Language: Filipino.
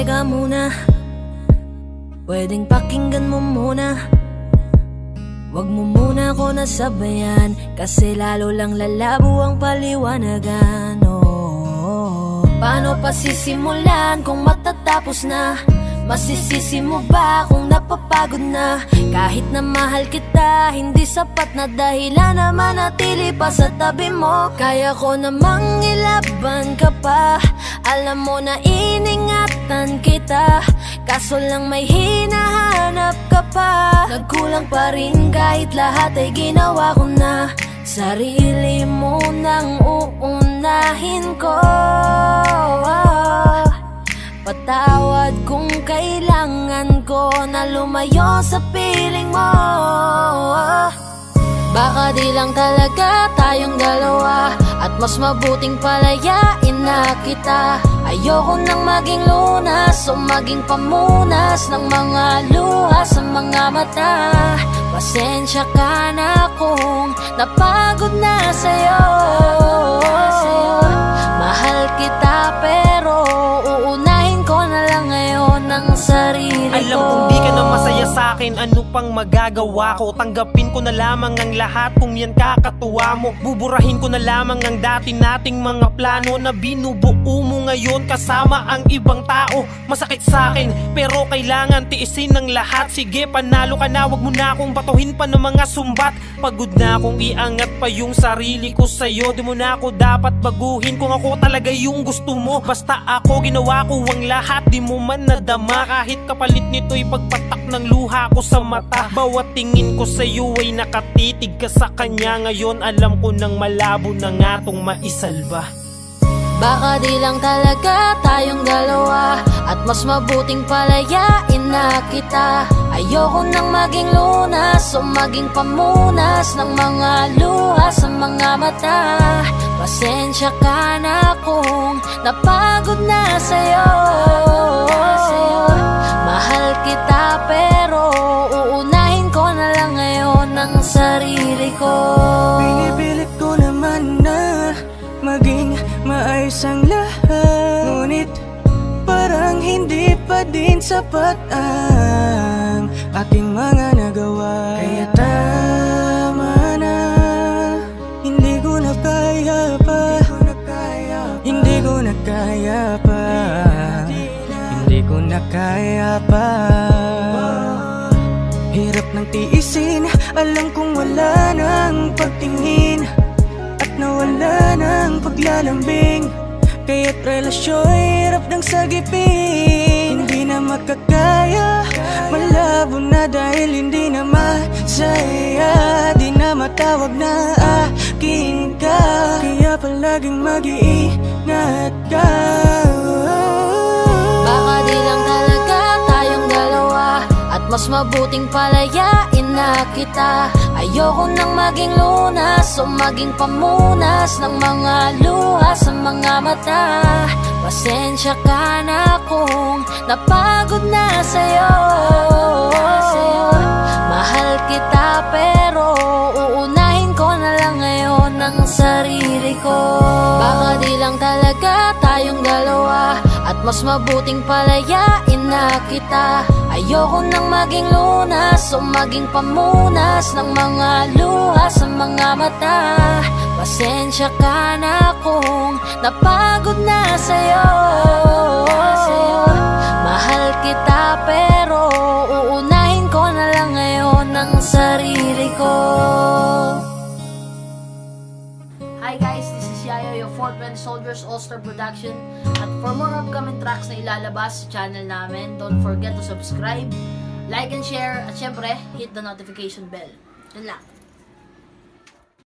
Teka muna, pwedeng pakinggan mo muna. Wag mo muna ako nasabayan, kasi lalo lang lalabo ang paliwanagan. Paano pa sisimulan kung matatapos na? Masisisi mo ba kung napapagod na? Kahit na mahal kita, hindi sapat na dahilan na manatili pa sa tabi mo. Kaya ko namang ilaban ka pa, alam mo na iningatan kita, kaso lang may hinahanap ka pa. Nagkulang pa rin kahit lahat ay ginawa ko na. Sarili mo nang uunahin ko. Patawad kung kailangan ko na lumayo sa piling mo. Baka di lang talaga tayong dalawa, at mas mabuting palayain na kita. Ayoko nang maging lunas o maging pamunas ng mga luha sa mga mata. Pasensya ka na kung napagod na sa'yo. Mahal kita pero uunahin ko na lang ngayon ang sarili ko. Alam kong di ka na masaya sa'kin, ano pang magagawa ko? Tanggapin ko na lamang ang lahat kung yan kakatuwa mo. Buburahin ko na lamang ang dati nating mga plano na binubuo mo ngayon kasama ang ibang tao. Masakit sa'kin pero kailangan tiisin ng lahat. Sige, panalo ka na, wag mo na akong batuhin pa ng mga sumbat. Pagod na akong iangat pa yung sarili ko sa'yo. Di mo na ako dapat baguhin kung ako talaga yung gusto mo. Basta ako ginawa ko ang lahat, di mo man nadama. Kahit kapalit nito'y pagpatak ng luha ko sa mata. Bawat tingin ko sa'yo ay nakatitig ka sa kanya. Ngayon alam ko nang malabo na nga tong maisalba. Baka di lang talaga tayong dalawa, at mas mabuting palayain na kita. Ayoko nang maging lunas o maging pamunas ng mga luha sa mga mata. Pasensya ka na kung napagod na sa'yo. Mahal kita pero uunahin ko na lang ngayon ang sarili ko. Pinipilit ko naman na maging maayos ang lahat, ngunit parang hindi pa din sapat ang aking mga nagawa. Kaya tama na, hindi ko na kaya pa, hindi ko na kaya pa, hindi ko na kaya pa. Hirap ng tiisin, alam kong wala nang pagtingin, nawala ng paglalambing. Kaya't relasyon hirap ng sagipin. Hindi na makakaya, malabo na dahil hindi na masaya. Di na matawag na akin ka, kaya palaging mag-iingat ka. Baka di lang talaga tayong dalawa, at mas mabuting palayain na kita. Ayoko nang maging lunas o maging pamunas ng mga luha sa mga mata. Pasensya ka na kung napagod na sa'yo. Mahal kita pero uunahin ko na lang ngayon ang sarili ko. Baka di lang talaga tayong dalawa, at mas mabuting palayain na kita. Ayoko nang maging lunas o maging pamunas ng mga luha sa mga mata. Pasensya ka na kung napagod na sa'yo. Mahal kita pero uunahin ko na lang ngayon ang sarili ko. Hi guys, this is Yayo, your Fort Bend Soldiers All-Star Production. At for more upcoming tracks na ilalabas sa channel namin, don't forget to subscribe, like and share, at syempre, hit the notification bell. Yun lang.